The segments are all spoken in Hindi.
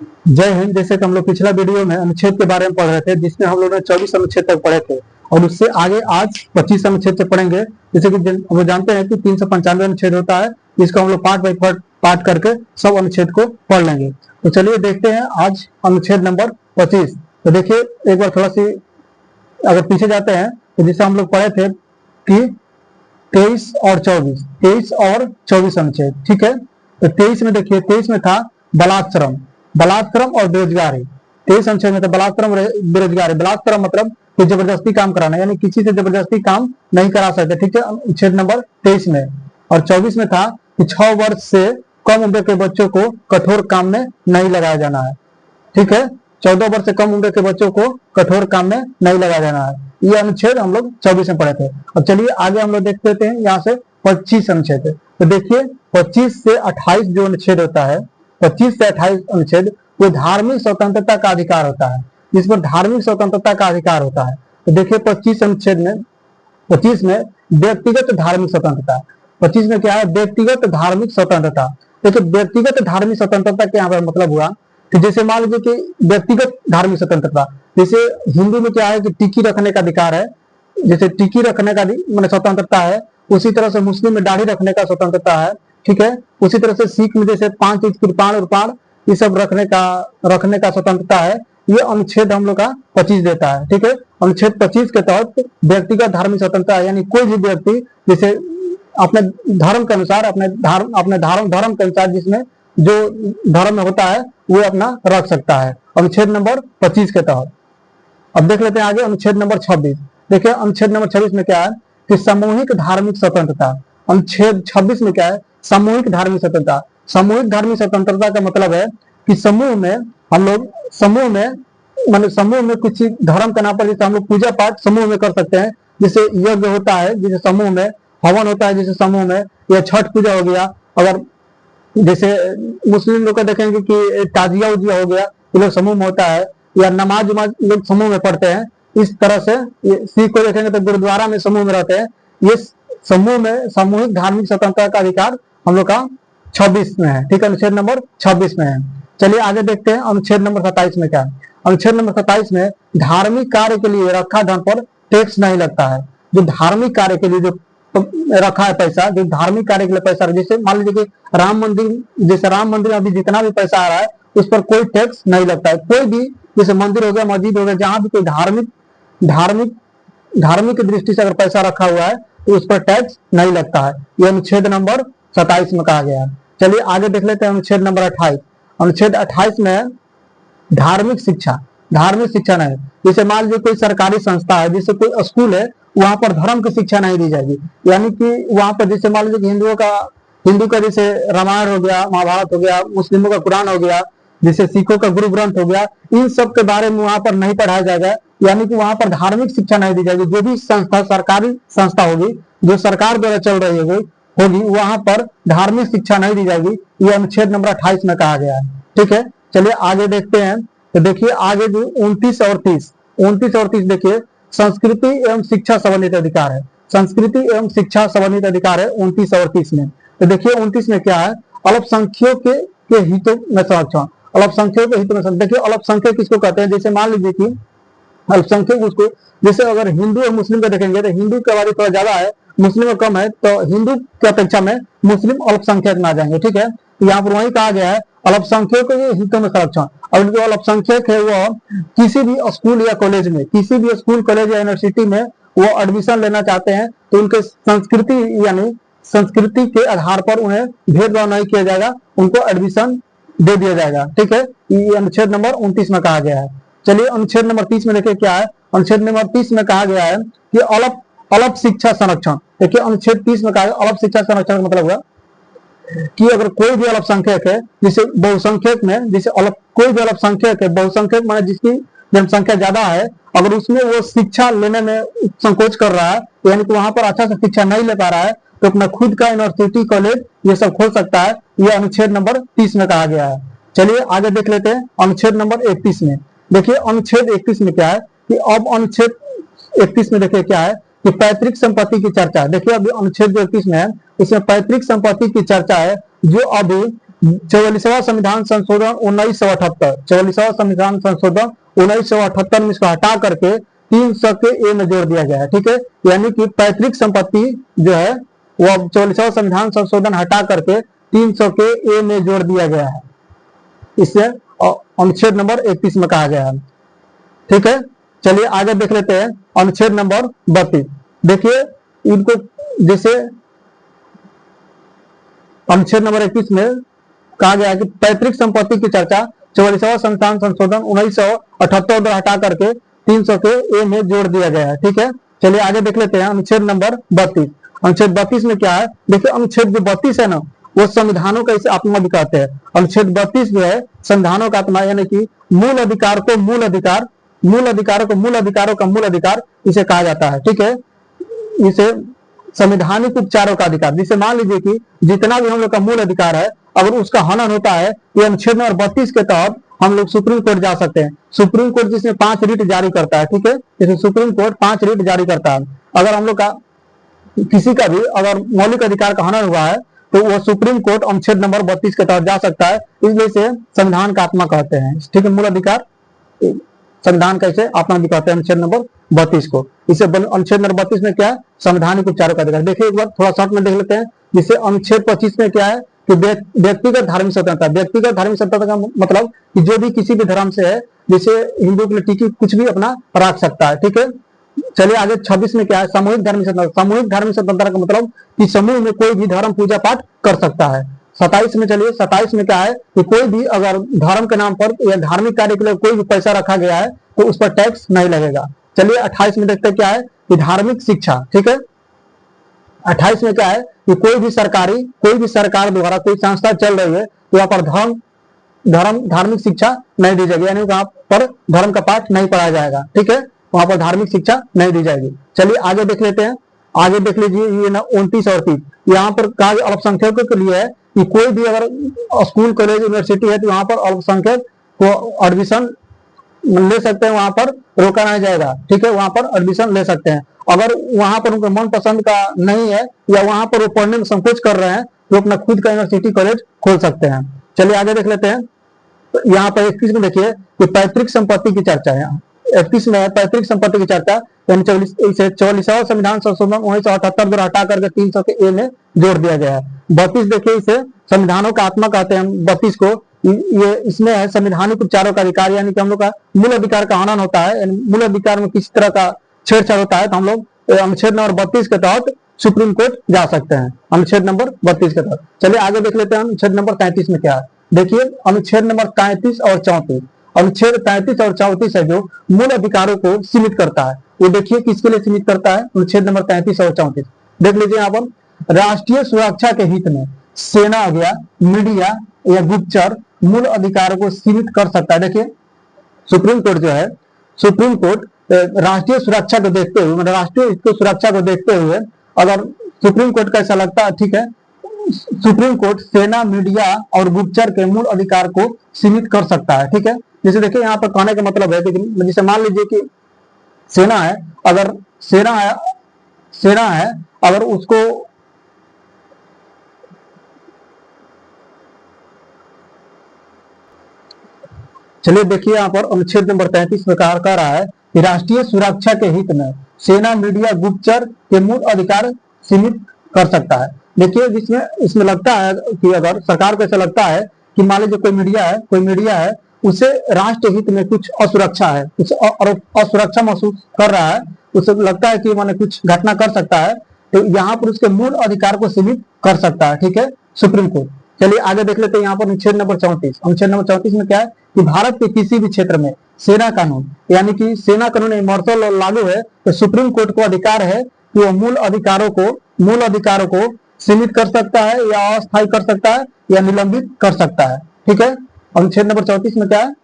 जय हिंद। जैसे कि हम लोग पिछला वीडियो में अनुच्छेद के बारे में पढ़ रहे थे, जिसमें हम लोग ने 24 अनुच्छेद तक पढ़े थे और उससे आगे आज 25 अनुच्छेद से पढ़ेंगे। जैसे कि हम लोग जानते हैं कि 395 अनुच्छेद होता है, जिसको हम लोग पार्ट बाई पार्ट करके सब अनुच्छेद को पढ़ लेंगे। तो चलिए देखते हैं आज अनुच्छेद नंबर 25। तो देखिए एक बार थोड़ा सी अगर पीछे जाते हैं तो जैसे हम लोग पढ़े थे कि 23 और 24 अनुच्छेद, ठीक है। तो 23 में देखिए, 23 में था बलात्श्रम, बलात्क्रम और बेरोजगारी। 23 अनुच्छेद में था बलात्क्रम और बेरोजगारी। बलात्क्रम मतलब कि जबरदस्ती काम कराना, यानी किसी से जबरदस्ती काम नहीं करा सकते, ठीक है, अनुच्छेद नंबर 23 में। और 24 में था कि 6 वर्ष से कम उम्र के बच्चों को कठोर काम में नहीं लगाया जाना है, ठीक है। 14 वर्ष से कम उम्र के बच्चों को कठोर काम में नहीं लगाया जाना है। ये अनुच्छेद हम लोग 24 में पढ़े थे। अब चलिए आगे हम लोग देख लेते हैं यहाँ से 25 अनुच्छेद। तो देखिए 25 से 28 जो अनुच्छेद होता है, 25 से 28 अनुच्छेद, वो धार्मिक स्वतंत्रता का अधिकार होता है, जिस पर धार्मिक स्वतंत्रता का अधिकार होता है। तो देखिए 25 अनुच्छेद में, 25 में व्यक्तिगत धार्मिक स्वतंत्रता। 25 में क्या है? व्यक्तिगत धार्मिक स्वतंत्रता। देखिए व्यक्तिगत धार्मिक स्वतंत्रता के यहाँ पर मतलब हुआ कि जैसे मान लीजिए कि व्यक्तिगत धार्मिक स्वतंत्रता, जैसे हिंदू में क्या है कि टिकी रखने का अधिकार है, जैसे टिकी रखने का मतलब स्वतंत्रता है, उसी तरह से मुस्लिम में दाढ़ी रखने का स्वतंत्रता है, ठीक है। उसी तरह से सिख में जैसे 5 इंच कृपाण उर्पाण ये सब रखने का स्वतंत्रता है। ये अनुच्छेद हम लोग का 25 देता है, ठीक है। अनुच्छेद 25 के तहत व्यक्तिगत धार्मिक स्वतंत्रता, यानी कोई भी व्यक्ति जैसे अपने धर्म के अनुसार, अपने धर्म के अनुसार जिसमें जो धर्म में होता है वो अपना रख सकता है, अनुच्छेद नंबर 25 के तहत। अब देख लेते हैं आगे अनुच्छेद नंबर 26। देखिए अनुच्छेद नंबर 26 में क्या है कि सामूहिक धार्मिक स्वतंत्रता। अनुच्छेद 26 में क्या है? सामूहिक धार्मिक स्वतंत्रता। सामूहिक धार्मिक स्वतंत्रता का मतलब है कि समूह में हम लोग, समूह में मतलब समूह में कुछ धर्म के नाम पर जैसे हम लोग पूजा पाठ समूह में कर सकते हैं, जैसे यज्ञ होता है जैसे समूह में, हवन होता है जैसे समूह में, या छठ पूजा हो गया। अगर जैसे मुस्लिम लोग का देखेंगे कि ताजिया उजिया हो गया, ये लोग समूह में होता है, या नमाज उमाज लोग समूह में पढ़ते हैं। इस तरह से सिख को देखेंगे तो गुरुद्वारा में समूह में रहते हैं। ये समूह में सामूहिक धार्मिक स्वतंत्रता का अधिकार हम लोग का 26 में है, ठीक है, अनुच्छेद नंबर 26 में है। चलिए आगे देखते हैं अनुच्छेद नंबर 27 में क्या है। अनुच्छेद नंबर 27 में धार्मिक कार्य के लिए रखा धन पर टैक्स नहीं लगता है। जो धार्मिक कार्य के लिए जो रखा है पैसा, जो धार्मिक कार्य के लिए पैसा, जैसे मान लीजिए कि राम मंदिर, जैसे राम मंदिर में अभी जितना भी पैसा आ रहा है उस पर कोई टैक्स नहीं लगता है। कोई भी जैसे मंदिर हो गया, मस्जिद हो गया, जहां भी कोई धार्मिक धार्मिक धार्मिक दृष्टि से अगर पैसा रखा हुआ है तो उस पर टैक्स नहीं लगता है। यह अनुच्छेद नंबर 27 में कहा गया है। चलिए आगे देख लेते हैं अनुच्छेद नंबर 28। अनुच्छेद 28 में धार्मिक शिक्षा, धार्मिक शिक्षा नहीं। जैसे मान लीजिए कोई सरकारी संस्था है, जैसे कोई स्कूल है, वहां पर धर्म की शिक्षा नहीं दी जाएगी। यानी कि वहां पर जैसे मान लीजिए हिंदू का जैसे रामायण हो गया, महाभारत हो गया, मुस्लिमों का कुरान हो गया, जैसे सिखों का गुरु ग्रंथ हो गया, इन सब के बारे में वहां पर नहीं पढ़ाया जाएगा। यानी कि वहां पर धार्मिक शिक्षा नहीं दी जाएगी। जो भी संस्था सरकारी संस्था होगी, जो सरकार द्वारा चल रही होगी, वहां पर धार्मिक शिक्षा नहीं दी जाएगी। ये अनुच्छेद नंबर 28 में कहा गया है, ठीक है। चलिए आगे देखते हैं। तो देखिए आगे जो 29 और 30, 29 और 30 देखिए, संस्कृति एवं शिक्षा संबंधित अधिकार है। संस्कृति एवं शिक्षा संबंधित अधिकार है 29 और 30 में। तो देखिए 29 में क्या है? अल्पसंख्यकों के हितों में संरक्षण। अल्पसंख्यकों के हितों में संरक्षण। देखिए अल्पसंख्यक किसको कहते हैं? जैसे मान लीजिए कि अल्पसंख्यक उसको, जैसे अगर हिंदू और मुस्लिम को देखेंगे तो हिंदू की आबादी थोड़ा ज्यादा है, मुस्लिम कम है, तो हिंदू की अपेक्षा में मुस्लिम अल्पसंख्यक में आ जाएंगे, ठीक है। तो यहाँ पर वही कहा गया है अल्पसंख्यकों के हितों में संरक्षण। और जो अल्पसंख्यक है वो किसी भी स्कूल या कॉलेज में, किसी भी स्कूल कॉलेज या यूनिवर्सिटी में वो एडमिशन लेना चाहते हैं तो उनके संस्कृति यानी संस्कृति के आधार पर उन्हें भेदभाव नहीं किया जाएगा, उनको एडमिशन दे दिया जाएगा, ठीक है। ये अनुच्छेद नंबर 29 में कहा गया है। चलिए अनुच्छेद नंबर 30 में देखिए क्या है। अनुच्छेद नंबर 30 में कहा गया है कि अल्प शिक्षा संरक्षण। देखिए अनुच्छेद 30 में कहा है अल्प शिक्षा संरक्षण का मतलब हुआ कि अगर कोई भी अल्पसंख्यक है, जैसे बहुसंख्यक में, जैसे कोई भी अल्पसंख्यक है, बहुसंख्यक माने जिसकी जनसंख्या ज्यादा है, अगर उसमें वो शिक्षा लेने में संकोच कर रहा है, यानी कि वहां पर अच्छा से शिक्षा नहीं ले पा रहा है, तो अपना खुद का यूनिवर्सिटी कॉलेज ये सब खोल सकता है। यह अनुच्छेद नंबर 30 में कहा गया है। चलिए आगे देख लेते हैं अनुच्छेद नंबर 31 में। देखिए अनुच्छेद 31 में क्या है कि अब अनुच्छेद 31 में देखिए क्या है कि पैतृक संपत्ति की चर्चा है। देखिए अभी अनुच्छेद जो 31 में है उसमें पैतृक संपत्ति की चर्चा है, जो अभी 44वां संविधान संशोधन 1978, 44वां संविधान संशोधन 1978 में इसको हटा करके 300 के ए में जोड़ दिया गया है। ठीक है, यानी कि पैतृक संपत्ति जो है वो 44वां संविधान संशोधन हटा करके 300 के ए में जोड़ दिया गया है। इसे अनुच्छेद नंबर 31 में कहा गया है। ठीक है, चलिए आगे देख लेते हैं अनुच्छेद नंबर 32। देखिए इनको जैसे अनुच्छेद नंबर 21 में कहा गया है कि पैतृक संपत्ति की चर्चा 44वां संविधान संशोधन 1978 द्वारा हटा करके 300 के ए में जोड़ दिया गया है। ठीक है, चलिए आगे देख लेते हैं अनुच्छेद नंबर 32। अनुच्छेद 32 में क्या है, देखिए अनुच्छेद जो 32 है ना वो संविधानों का इसे आत्मा भी कहते हैं। अनुच्छेद 32 जो है संविधानों का आत्मा, यानी कि मूल अधिकार को मूल अधिकार, मूल अधिकारों को मूल अधिकारों का मूल अधिकार इसे कहा जाता है। ठीक है, इसे संवैधानिक उपचारों का अधिकार, जिसे मान लीजिए कि जितना भी हम लोग का मूल अधिकार है अगर उसका हनन होता है, ये अनुच्छेद नंबर 32 के तहत हम लोग सुप्रीम कोर्ट जा सकते हैं। सुप्रीम कोर्ट जिसमें 5 रिट जारी करता है। ठीक है, जैसे सुप्रीम कोर्ट 5 रिट जारी करता है। अगर हम लोग का किसी का भी अगर मौलिक अधिकार का हनन हुआ है तो वो सुप्रीम कोर्ट अनुच्छेद नंबर 32 के तहत जा सकता है। इसलिए से संविधान का आत्मा कहते हैं। ठीक है, मूल अधिकार संविधान का इसे आत्मा भी कहते हैं अनुच्छेद नंबर 32 को। इसे अनुच्छेद नंबर 32 में क्या है, संवैधानिक उपचारों का अधिकार। देखिए एक बार थोड़ा शॉर्ट में देख लेते हैं। जिसे अनुच्छेद 25 में क्या है कि व्यक्तिगत धार्मिक स्वतंत्रता। व्यक्तिगत धार्मिक स्वतंत्रता का मतलब कि जो भी किसी भी धर्म से है, जैसे हिंदू के लिए टिकी कुछ भी अपना रख सकता है। ठीक है, चलिए आगे 26 में क्या है, सामूहिक धार्मिक स्वतंत्रता। सामूहिक धार्मिक स्वतंत्रता का मतलब कि समूह में कोई भी धर्म पूजा पाठ कर सकता है। 27 में चलिए 27 में क्या है कि कोई भी अगर धर्म के नाम पर या धार्मिक कार्य के लिए कोई भी पैसा रखा गया है तो उस पर टैक्स नहीं लगेगा। चलिए 28 में देखते हैं क्या है कि धार्मिक शिक्षा। ठीक है, 28 में क्या है कि कोई भी सरकार द्वारा कोई संस्था चल रही है तो यहाँ पर धार्मिक शिक्षा नहीं दी जाएगी, यानी वहां पर धर्म का पाठ नहीं पढ़ाया जाएगा। ठीक है, वहां पर धार्मिक शिक्षा नहीं दी जाएगी। चलिए आगे देख लेते हैं। आगे देख लीजिए ये ना 29 और 30 यहाँ पर कहा अल्पसंख्यकों के लिए है कि कोई भी अगर स्कूल कॉलेज यूनिवर्सिटी है तो वहां पर अल्पसंख्यक को एडमिशन ले सकते हैं, वहां पर रोका नहीं जाएगा। ठीक है, वहां पर एडमिशन ले सकते हैं। अगर वहां पर उनके मन पसंद का नहीं है या वहां पर वो पढ़ने में संकोच कर रहे हैं तो अपना खुद का यूनिवर्सिटी कॉलेज खोल सकते हैं। चलिए आगे देख लेते हैं। तो यहाँ पर 31 में देखिए कि पैतृक संपत्ति की चर्चा है। 31 में पैतृक संपत्ति की चर्चा, यानी 44वां संविधान संशोधन 1978 द्वारा हटा करके 300 के ए में जोड़ दिया गया है। 32 देखिए इसे संविधानों का आत्मा कहते हैं। 32 को ये इसमें है संवैधानिक उपचारों का अधिकार, यानी कि हम लोग का मूल अधिकार का हनन होता है, मूल अधिकार में किसी तरह का छेड़छाड़ होता है तो हम लोग अनुच्छेद नंबर 32 के तहत सुप्रीम कोर्ट जा सकते हैं। अनुच्छेद नंबर 32 के तहत। चलिए आगे देख लेते हैं अनुच्छेद नंबर 33 में क्या है। देखिए अनुच्छेद नंबर 33 और 34, अनुच्छेद 33 और 34 है जो मूल अधिकारों को सीमित करता है। वो देखिए किसके लिए सीमित करता है, अनुच्छेद नंबर 33 और 34 देख लीजिए। यहाँ पर राष्ट्रीय सुरक्षा के हित में सेना हो गया, मीडिया या गुप्तचर मूल अधिकारों को सीमित कर सकता है। देखिए सुप्रीम कोर्ट जो है, सुप्रीम कोर्ट राष्ट्रीय सुरक्षा को देखते हुए, मतलब राष्ट्रीय हित को सुरक्षा को देखते हुए अगर सुप्रीम कोर्ट का ऐसा लगता है, ठीक है, सुप्रीम कोर्ट सेना, मीडिया और गुप्तचर के मूल अधिकार को सीमित कर सकता है। ठीक है, जैसे देखिए यहाँ पर कहने का मतलब है कि जैसे मान लीजिए कि सेना है, अगर सेना है अगर उसको चलिए देखिए यहाँ पर अनुच्छेद नंबर 33 में कह रहा है कि राष्ट्रीय सुरक्षा के हित में सेना, मीडिया, गुप्तचर के मूल अधिकार सीमित कर सकता है। देखिए जिसमें इसमें लगता है कि अगर सरकार को ऐसा लगता है कि मान लीजिए कोई मीडिया है उसे राष्ट्र हित में कुछ असुरक्षा है, कुछ असुरक्षा महसूस कर रहा है, उसे लगता है कि माने कुछ घटना कर सकता है, तो यहाँ पर उसके मूल अधिकार को सीमित कर सकता है। ठीक है, सुप्रीम कोर्ट। चलिए आगे देख लेते हैं यहाँ पर अनुच्छेद नंबर 34। अनुच्छेद नंबर 34 में क्या है कि भारत के किसी भी क्षेत्र में सेना कानून, यानी कि सेना कानून मार्शल लॉ लागू है तो सुप्रीम कोर्ट को अधिकार है कि वो मूल अधिकारों को सीमित कर सकता है या अस्थायी कर सकता है या निलंबित कर सकता है। ठीक है, अनुच्छेद नंबर 34 में क्या है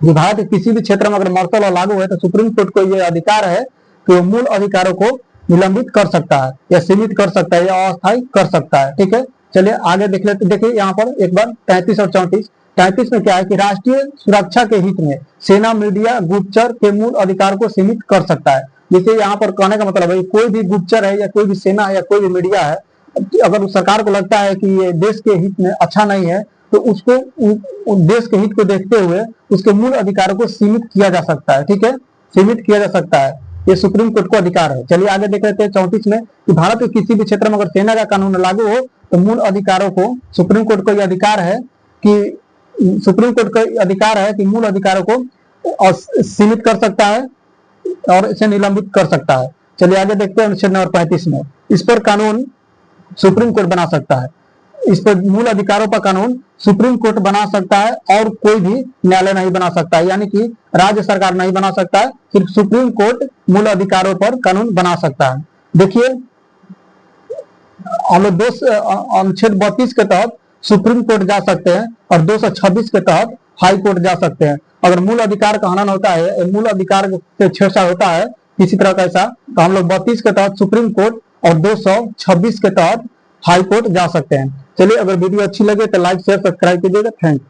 कि भारत के किसी भी क्षेत्र में अगर मार्शल लॉ लागू है तो सुप्रीम कोर्ट को यह अधिकार है कि वो मूल अधिकारों को निलंबित कर सकता है या सीमित कर सकता है या अस्थायी कर सकता है। ठीक है, चलिए आगे देख लेते। देखिए यहाँ पर एक बार 33 और 34। 33 में क्या है कि राष्ट्रीय सुरक्षा के हित में सेना, मीडिया, गुप्तचर के मूल अधिकार को सीमित कर सकता है। जैसे यहाँ पर कहने का मतलब है कोई भी गुप्तचर है या कोई भी सेना है या कोई भी मीडिया है अगर उस सरकार को लगता है कि ये देश के हित में अच्छा नहीं है, तो उसको देश के हित को देखते हुए उसके मूल अधिकारों को सीमित किया जा सकता है। ठीक है, सीमित किया जा सकता है, ये सुप्रीम कोर्ट को अधिकार है। चलिए आगे देख लेते हैं 34 में कि भारत के किसी भी क्षेत्र में अगर सेना का कानून लागू हो तो मूल अधिकारों को, सुप्रीम कोर्ट को यह अधिकार है कि सुप्रीम कोर्ट का अधिकार है कि मूल अधिकारों को सीमित कर सकता है और इसे निलंबित कर सकता है। चलिए आगे देखते हैं अनुच्छेद नंबर 35 में, इस पर कानून सुप्रीम कोर्ट बना सकता है। इस पर मूल अधिकारों पर कानून सुप्रीम कोर्ट बना सकता है और कोई भी न्यायालय नहीं बना सकता है, यानी कि राज्य सरकार नहीं बना सकता है, सिर्फ सुप्रीम कोर्ट मूल अधिकारों पर कानून बना सकता है। देखिए हम लोग अनुच्छेद 32 के तहत सुप्रीम कोर्ट जा सकते हैं और 226 के तहत हाई कोर्ट जा सकते हैं। अगर मूल अधिकार का हनन होता है, मूल अधिकार से छेड़छाड़ होता है किसी तरह का ऐसा, तो हम लोग 32 के तहत सुप्रीम कोर्ट और 226 के तहत हाई कोर्ट जा सकते हैं। चलिए अगर वीडियो अच्छी लगे तो लाइक शेयर सब्सक्राइब कीजिएगा। Thank you.